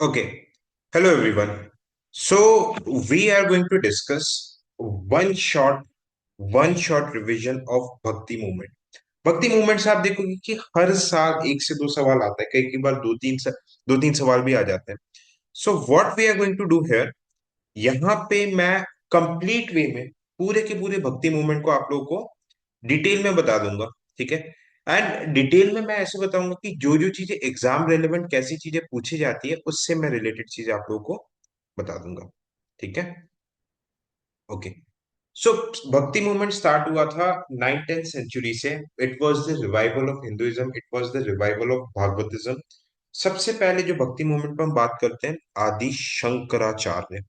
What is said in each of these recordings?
Okay. Hello, everyone. So we are going to discuss one short one short revision of भक्ति movement. भक्ति movement से आप देखोगे कि हर साल एक से दो सवाल आता है, कई कई बार दो तीन सवाल भी आ जाते हैं। So what we are going to do here, यहाँ पे मैं कंप्लीट वे में पूरे के पूरे भक्ति मूवमेंट को आप लोगों को डिटेल में बता दूंगा। ठीक है। एंड डिटेल में मैं ऐसे बताऊंगा कि जो जो चीजें एग्जाम रेलेवेंट कैसी चीजें पूछी जाती है उससे मैं रिलेटेड चीजें आप लोगों को बता दूंगा। ठीक है। ओके। सो भक्ति मूवमेंट स्टार्ट हुआ था 9th 10th सेंचुरी से। It was the revival of Hinduism, it was the revival of Bhagavatism. सबसे पहले जो भक्ति मूवमेंट पर हम बात करते हैं, आदि शंकराचार्य।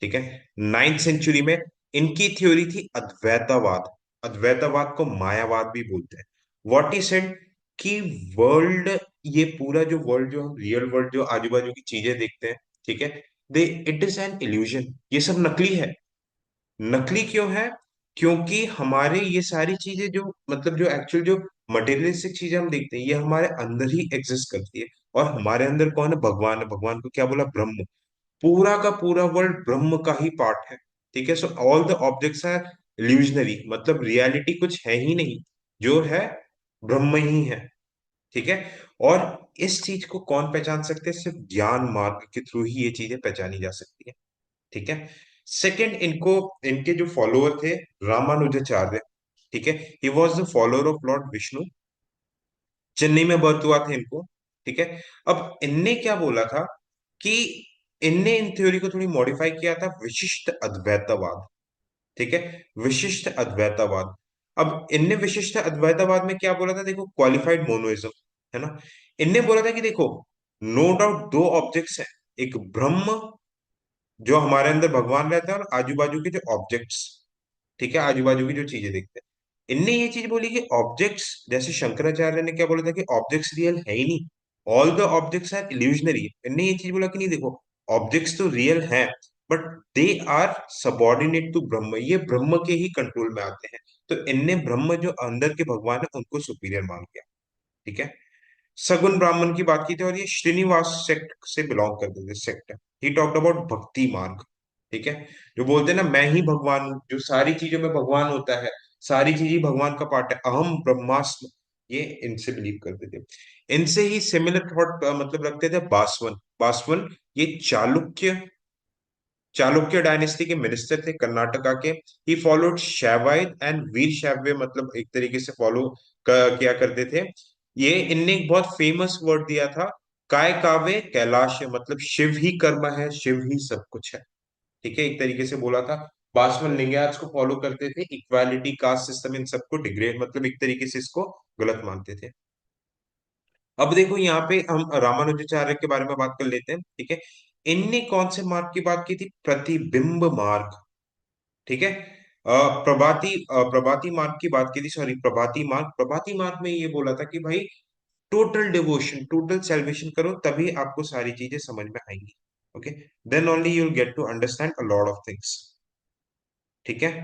ठीक है। 9th सेंचुरी में इनकी थ्योरी थी अद्वैतावाद। अद्वैतावाद को मायावाद भी बोलते हैं। व्हाट ही सेड कि वर्ल्ड, ये पूरा जो वर्ल्ड, जो हम रियल वर्ल्ड, जो आजू बाजू की चीजें देखते हैं, ठीक है, दे इट इज एन इल्यूजन। ये सब नकली है। नकली क्यों है? क्योंकि हमारे ये सारी चीजें जो मतलब जो एक्चुअल जो मटेरियलिस्टिक चीजें हम देखते हैं, ये हमारे अंदर ही एग्जिस्ट करती है। और हमारे अंदर कौन है? भगवान है। भगवान को क्या बोला? ब्रह्म। पूरा का पूरा वर्ल्ड ब्रह्म का ही पार्ट है। ठीक है। So all the objects are illusionary, मतलब रियलिटी कुछ है ही नहीं, जो है ब्रह्म ही है। ठीक है। और इस चीज को कौन पहचान सकते हैं? सिर्फ ज्ञान मार्ग के थ्रू ही ये चीजें पहचानी जा सकती है। ठीक है। सेकंड, इनको इनके जो फॉलोअर थे, रामानुजाचार्य। ठीक है। He was the follower of Lord Vishnu. Chennai में बर्थ हुआ था इनको। ठीक है। अब इनने क्या बोला था कि इनने इन थ्योरी को थोड़ी मॉडिफाई किया था, विशिष्ट अद्वैतवाद। ठीक है। विशिष्ट अद्वैतवाद। अब इनने विशिष्ट अद्वैतवाद में क्या बोला था? देखो, क्वालिफाइड मोनोइज्म, है ना। इनने बोला था कि देखो, नो डाउट दो ऑब्जेक्ट्स हैं, एक ब्रह्म जो हमारे अंदर भगवान रहता है, और आजू बाजू के जो ऑब्जेक्ट्स, ठीक है, आजू बाजू की जो चीजें देखते हैं। इनने ये चीज बोली कि ऑब्जेक्ट्स, जैसे शंकराचार्य ने क्या बोला था कि ऑब्जेक्ट्स रियल है ही नहीं, all the objects are illusionary. इनने ये चीज बोला कि नहीं, देखो, ऑब्जेक्ट्स तो रियल हैं, but they are subordinate to Brahman, ये ब्रह्म के ही कंट्रोल में आते हैं। तो इनने ब्रह्म जो अंदर के भगवान है उनको सुपीरियर मान लिया। ठीक है। सगुन ब्राह्मण की बात की थी, और ये श्रीनिवास सेक्ट से बिलोंग करते थे, सेक्ट। ही टॉक्ड अबाउट भक्ति मार्ग। ठीक है। जो बोलते हैं ना, मैं ही भगवान हूँ, जो सारी चीजों में भगवान होता है, सारी चीज ही भगवान का पार्ट है, अहम ब्रह्मास्मि, ये इनसे बिलीव करते थे। इनसे ही सिमिलर थॉट मतलब रखते थे बासवन। बासवन ये चालुक्य चालुक्य डायनेस्टी के मिनिस्टर थे, कर्नाटका के। ही फॉलोड शैवाइत एंड वीर शैव्य, मतलब एक तरीके से फॉलो किया करते थे। ये इनने एक बहुत फेमस वर्ड दिया था, काय कावे कैलाश, मतलब शिव ही कर्म है, शिव ही सब कुछ है। ठीक है, एक तरीके से बोला था। बासवन लिंगायत को फॉलो करते थे, इक्वालिटी, कास्ट सिस्टम, इन सबको डिग्रेड, मतलब एक तरीके से इसको गलत मानते थे। अब देखो, यहाँ पे हम रामानुजाचार्य के बारे में बात कर लेते हैं। ठीक है। इनने कौन से मार्ग की बात की थी? प्रतिबिंब मार्ग। ठीक है। प्रभाती मार्ग की बात की थी, सॉरी, प्रभाती मार्ग। प्रभाती मार्ग में ये बोला था कि भाई, टोटल डिवोशन, टोटल सेल्वेशन करो, तभी आपको सारी चीजें समझ में आएंगी। Okay. Then only you will get to understand a lot of things. ठीक है।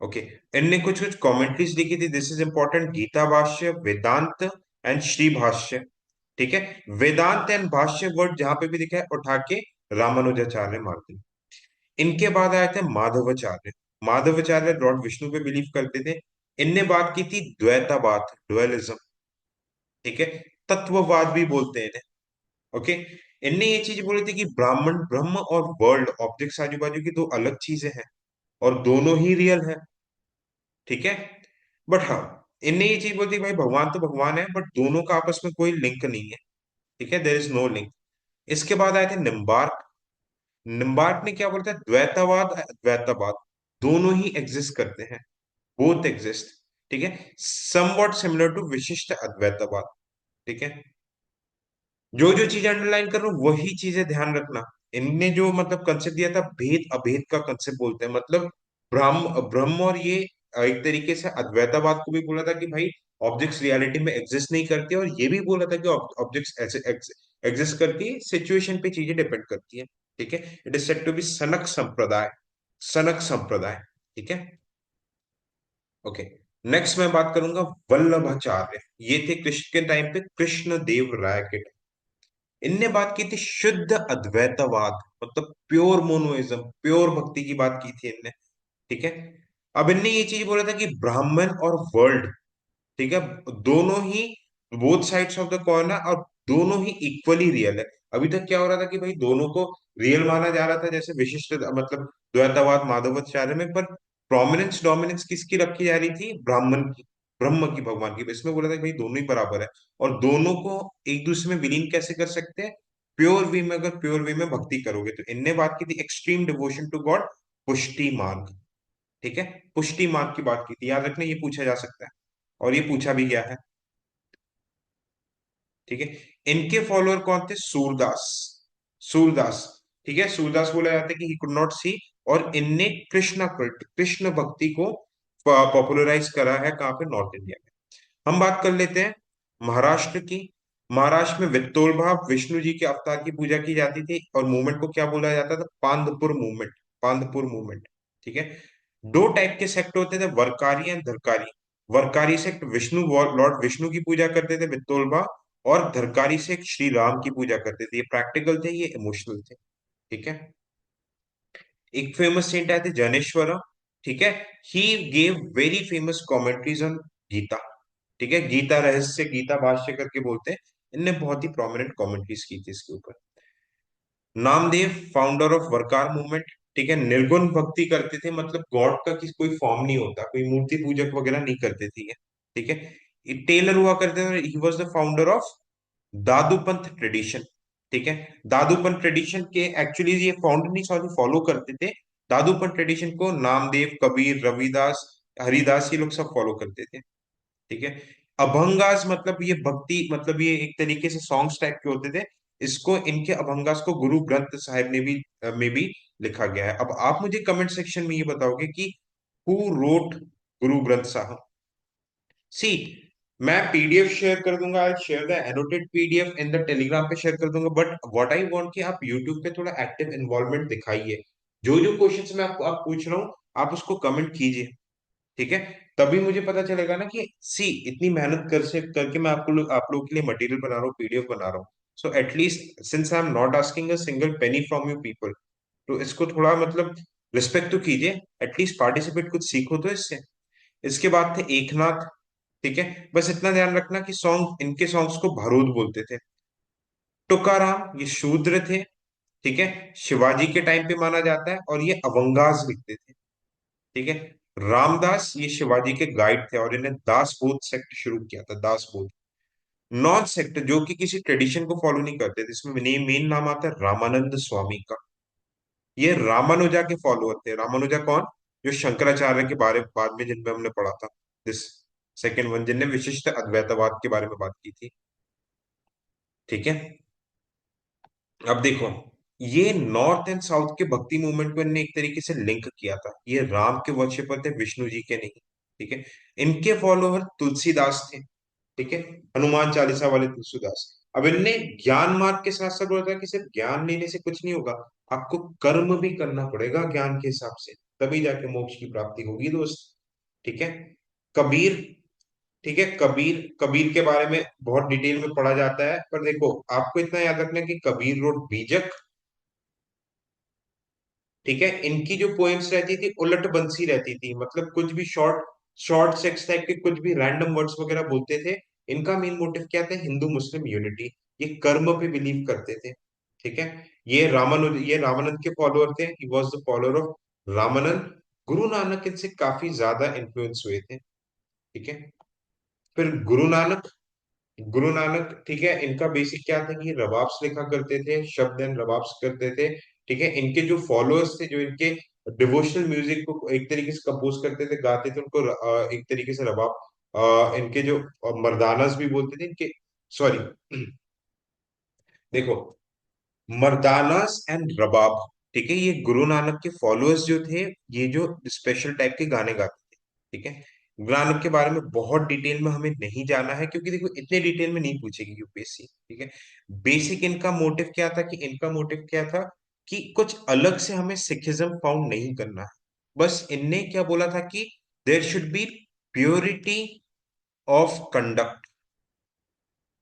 ओके। इनने कुछ कुछ कमेंट्रीज लिखी थी, दिस इज इंपॉर्टेंट, गीता भाष्य, वेदांत एंड श्री भाष्य। ठीक है। वेदांत एंड भाष्य वर्ड जहां पे भी दिखा है, उठा के रामानुजाचार्य मार्ग। इनके बाद आए थे माधवाचार्य। माधवाचार्य लॉर्ड विष्णु पे बिलीव करते थे। इनने बात की थी द्वैतावाद, डुअलिज्म। ठीक है। तत्ववाद भी बोलते हैं इन्हें। ओके। इनने ये चीज बोली थी कि ब्राह्मण, ब्रह्म और वर्ल्ड, ऑब्जेक्ट्स आजू बाजू की दो अलग चीजें हैं, और दोनों ही रियल है। ठीक है। बट हाँ, इनने ये चीज बोली थी भाई, भगवान तो भगवान है, बट दोनों का आपस में कोई लिंक नहीं है। ठीक है, देर इज नो लिंक। इसके बाद आए थे निम्बार्क। निम्बार्क ने क्या बोला था? द्वैतावाद, द्वैतावाद दोनों ही एग्जिस्ट करते हैं, बोथ एग्जिस्ट। ठीक है। समवॉट सिमिलर टू विशिष्ट अद्वैतवाद। ठीक है। जो जो चीज अंडरलाइन कर रहा हूं वही चीजें ध्यान रखना। इनने जो मतलब कंसेप्ट दिया था, भेद अभेद का कंसेप्ट बोलते हैं, मतलब ब्रह्म ब्रह्म, और ये एक तरीके से अद्वैतवाद को भी बोला था कि भाई, ऑब्जेक्ट्स रियलिटी में एग्जिस्ट नहीं करते, और ये भी बोला था कि ऑब्जेक्ट्स ऐसे एग्जिस्ट करती है, सिचुएशन पे चीजें डिपेंड करती है। ठीक है। It is said to be Sanaka Sampradaya. सनक संप्रदाय। ठीक है। ओके। नेक्स्ट मैं बात करूंगा वल्लभाचार्य। ये थे कृष्ण के टाइम पे, कृष्ण देव राय के time। इनने बात की थी शुद्ध अद्वैतवाद, मतलब प्योर मोनोइज्म, प्योर भक्ति की बात की थी इनने। ठीक है। अब इनने ये चीज बोला था कि ब्राह्मण और वर्ल्ड, ठीक है, दोनों ही both sides of the coin है, और दोनों ही इक्वली रियल है। अभी तक क्या हो रहा था कि भाई दोनों को रियल माना जा रहा था, जैसे विशिष्ट मतलब द्वैतावाद माधवाचार्य में, पर प्रोमिनेंस डोमिनेंस किसकी रखी जा रही थी? ब्राह्मण की, ब्रह्म की, भगवान की। इसमें बोला था कि भाई दोनों ही बराबर है, और दोनों को एक दूसरे में विलीन कैसे कर सकते हैं? प्योर वे में, अगर प्योर वे में भक्ति करोगे तो। इनने बात की थी एक्सट्रीम डिवोशन टू गॉड, पुष्टि मार्ग। ठीक है, पुष्टि मार्ग की बात की थी, याद रखना, ये पूछा जा सकता है, और ये पूछा भी गया है। ठीक है। इनके फॉलोअर कौन थे? सूरदास। सूरदास, ठीक है, सूरदास बोला जाता है कि ही कुड नॉट सी, और इनने कृष्णा कल्ट, कृष्ण भक्ति को पॉपुलराइज करा है कहाँ पे? नॉर्थ इंडिया में। हम बात कर लेते हैं महाराष्ट्र की। महाराष्ट्र में वित्तोलभाव विष्णु जी के अवतार की पूजा की जाती थी, और मूवमेंट को क्या बोला जाता था? Pandharpur movement, Pandharpur movement. ठीक है। दो टाइप के सेक्ट होते थे, Warkari and Dharkari. Warkari sect Vishnu, lord Vishnu की पूजा करते थे, वित्तोलभा। और धरकारी सेक्ट श्री राम की पूजा करते थे। ये प्रैक्टिकल थे, ये इमोशनल थे। ठीक है। एक फेमस सेंट आए थे जनेश्वरा। ठीक है। He gave very famous commentaries on Gita. ठीक है, गीता रहस्य, गीता भाष्य करके बोलते हैं। इनने बहुत ही प्रोमिनेंट कमेंट्रीज की थी इसके ऊपर। Namdev, founder of Warkari movement. ठीक है, निर्गुण भक्ति करते थे, मतलब गॉड का किसी कोई फॉर्म नहीं होता, कोई मूर्ति पूजक वगैरह नहीं करते थे ये। ठीक है। टेलर हुआ करते थे, he was the founder of Dadupanth tradition. ठीक है। दादूपंथ ट्रेडिशन के एक्चुअली ये फाउंडर नहीं, सॉरी, फॉलो करते थे। दादूपंथ ट्रेडिशन को नामदेव, कबीर, रविदास, हरिदास, ये लोग सब फॉलो करते थे। ठीक है। अभंगास, मतलब ये भक्ति, मतलब ये एक तरीके से सॉन्ग्स टाइप के होते थे। इसको, इनके अभंगास को गुरु ग्रंथ साहिब ने भी में भी लिखा गया है। अब आप मुझे कमेंट सेक्शन में ये बताओगे कि हु रोट गुरु ग्रंथ साहब? सी, मैं पीडीएफ शेयर कर दूंगा, I share the annotated PDF in the Telegram पे शेयर कर दूंगा, बट व्हाट आई वांट कि आप यूट्यूब पे थोड़ा एक्टिव इन्वॉल्वमेंट दिखाइए। जो जो क्वेश्चंस मैं आपको आप पूछ रहा हूँ, आप उसको कमेंट कीजिए। ठीक है। तभी मुझे पता चलेगा ना कि सी, इतनी मेहनत कर से करके मैं आप लोगों के लिए मटेरियल बना रहा हूँ, पीडीएफ बना रहा हूँ। So at least since I am not asking a single penny from you people, तो इसको थोड़ा मतलब रिस्पेक्ट तो कीजिए, एटलीस्ट पार्टिसिपेट, कुछ सीखो तो इससे। इसके बाद थे एकनाथ। ठीक है। बस इतना ध्यान रखना कि सॉन्ग, इनके सॉन्ग्स को भरूद बोलते थे। तुकाराम, ये शूद्र थे। ठीक है। शिवाजी के टाइम पे माना जाता है, और ये अवंगास लिखते थे। ठीक है। रामदास, ये शिवाजी के गाइड थे, और इन्हें दासबोध सेक्ट शुरू किया था, दासबोध। नॉन सेक्ट, जो कि किसी ट्रेडिशन को फॉलो नहीं करते थे, इसमें मेन नाम आता है रामानंद स्वामी का। ये रामानुजा के फॉलोअर थे। रामानुजा कौन? जो शंकराचार्य के बारे बाद में जिनमें हमने पढ़ा था, दिस सेकेंड वन, जिनने विशिष्ट अद्वैतवाद के बारे में बात की थी। ठीक है। अब देखो, ये नॉर्थ एंड साउथ के भक्ति मूवमेंट को इनने एक तरीके से लिंक किया था। ये राम के वर्शिपर थे, विष्णु जी के नहीं। ठीक है। इनके फॉलोअर तुलसीदास थे। ठीक है। हनुमान चालीसा वाले तुलसीदास। अब इनने ज्ञान मार्ग के साथ साथ बोला था कि सिर्फ ज्ञान लेने से कुछ नहीं होगा, आपको कर्म भी करना पड़ेगा ज्ञान के हिसाब से, तभी जाके मोक्ष की प्राप्ति होगी दोस्त। ठीक है। कबीर, ठीक है, कबीर, कबीर के बारे में बहुत डिटेल में पढ़ा जाता है, पर देखो आपको इतना याद रखना है कि कबीर रोड बीजक। ठीक है। इनकी जो पोएम्स रहती थी उलट बंसी रहती थी, मतलब कुछ भी शॉर्ट, शॉर्ट सेक्स टाइप के कुछ भी रैंडम वर्ड्स वगैरह बोलते थे। इनका मेन मोटिव क्या था? Hindu Muslim unity. ये कर्म पे बिलीव करते थे। ठीक है। ये रामानंद के फॉलोअर थे, he was the follower of Ramanand. Guru Nanak इनसे काफी ज्यादा इन्फ्लुएंस हुए थे। ठीक है। फिर गुरु नानक, गुरु नानक, ठीक है, इनका बेसिक क्या था कि रबाब्स लिखा करते थे, शब्द एंड रबाब्स करते थे। ठीक है। इनके जो फॉलोअर्स थे, जो इनके डिवोशनल म्यूजिक को एक तरीके से कंपोज करते थे, गाते थे, उनको एक तरीके से रबाब, इनके जो मर्दानस भी बोलते थे इनके, सॉरी, देखो, मर्दानास एंड रबाब। ठीक है। ये गुरु नानक के फॉलोअर्स जो थे, ये जो स्पेशल टाइप के गाने गाते थे। ठीक है। गुरु नानक के बारे में बहुत डिटेल में हमें नहीं जाना है, क्योंकि देखो इतने डिटेल में नहीं पूछेगी यूपीएससी। ठीक है। बेसिक इनका मोटिव क्या था, कि इनका मोटिव क्या था कि कुछ अलग से हमें सिखिज्म फाउंड नहीं करना है। बस इनने क्या बोला था कि there should be purity of conduct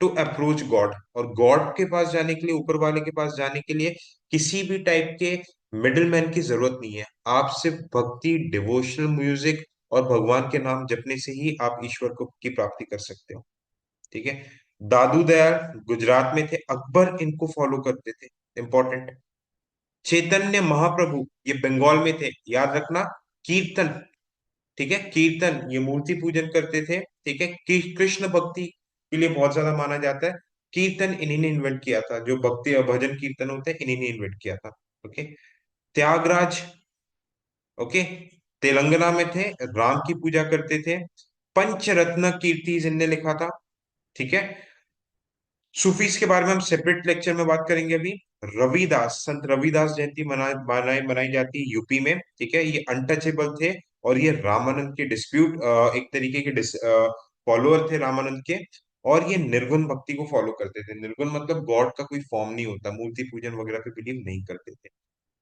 to approach God. और गॉड के पास जाने के लिए, ऊपर वाले के पास जाने के लिए किसी भी टाइप के मिडिल मैन की जरूरत नहीं है। आप सिर्फ भक्ति, डिवोशनल म्यूजिक और भगवान के नाम जपने से ही आप ईश्वर को की प्राप्ति कर सकते हो। ठीक है। दादू दयाल गुजरात में थे, अकबर इनको फॉलो करते थे। इंपॉर्टेंट। चैतन्य महाप्रभु ये बंगाल में थे, याद रखना। कीर्तन, ठीक है, कीर्तन ये मूर्ति पूजन करते थे। ठीक है। कृष्ण भक्ति के लिए बहुत ज्यादा माना जाता है। कीर्तन इन्हीं ने इन्वेंट किया था, जो भक्ति और भजन कीर्तन होते हैं इन्हीं ने इन्वेंट किया था। ओके। त्यागराज, ओके, तेलंगाना में थे, राम की पूजा करते थे। पंचरत्न कीर्ति इनने लिखा था। ठीक है। सूफीज के बारे में हम सेपरेट लेक्चर में बात करेंगे अभी। रविदास, संत रविदास जयंती मनाई मनाई जाती है यूपी में। ठीक है। ये अनटचेबल थे और ये रामानंद के डिस्प्यूट, एक तरीके के फॉलोअर थे रामानंद के। और ये निर्गुण भक्ति को फॉलो करते थे। निर्गुण मतलब गॉड का कोई फॉर्म नहीं होता, मूर्ति पूजन वगैरह पे बिलीव नहीं करते थे।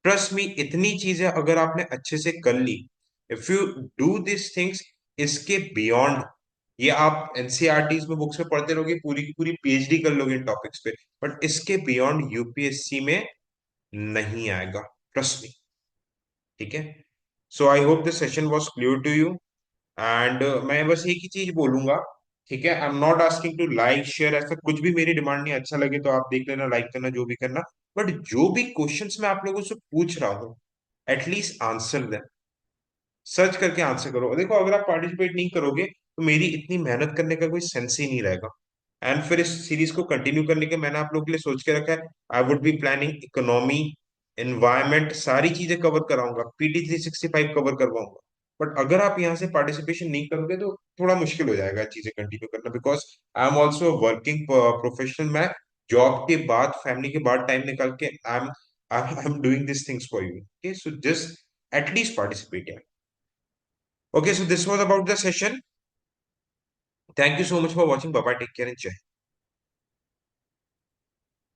ट्रस्ट मी, इतनी चीजें अगर आपने अच्छे से कर ली, if you do this things, इसके बियॉन्ड, ये आप एनसीईआरटीज में बुक्स में पढ़ते रहोगे, पूरी की पूरी पीएचडी कर लोगे इन टॉपिक्स पे, बट इसके बियॉन्ड यूपीएससी में नहीं आएगा। Trust me. ठीक है। So I hope the session was clear to you. And मैं बस एक ही चीज बोलूंगा। ठीक है। I am not asking to like share, ऐसा कुछ भी मेरी डिमांड नहीं। अच्छा लगे तो आप देख लेना, लाइक करना, जो भी करना। बट जो भी क्वेश्चंस मैं आप लोगों से पूछ रहा हूँ, एटलीस्ट आंसर दें। सर्च करके आंसर करो। देखो, अगर आप पार्टिसिपेट नहीं करोगे तो मेरी इतनी मेहनत करने का कोई सेंस ही नहीं रहेगा। एंड फिर इस सीरीज को कंटिन्यू करने के मैंने आप लोगों के लिए सोच के रखा है। I would be planning economy, environment, सारी चीजें कवर कराऊंगा, PT 365 कवर करवाऊंगा। बट अगर आप यहाँ से पार्टिसिपेशन नहीं करोगे तो थोड़ा मुश्किल हो जाएगा चीजें कंटिन्यू करना, because I am also working professional. मैं जॉब के बाद, फैमिली के बाद टाइम निकाल के I am doing this things for you. Okay, so just at least participate. Okay, so this was about the session. Thank you so much for watching. Bye bye. Take care and jai.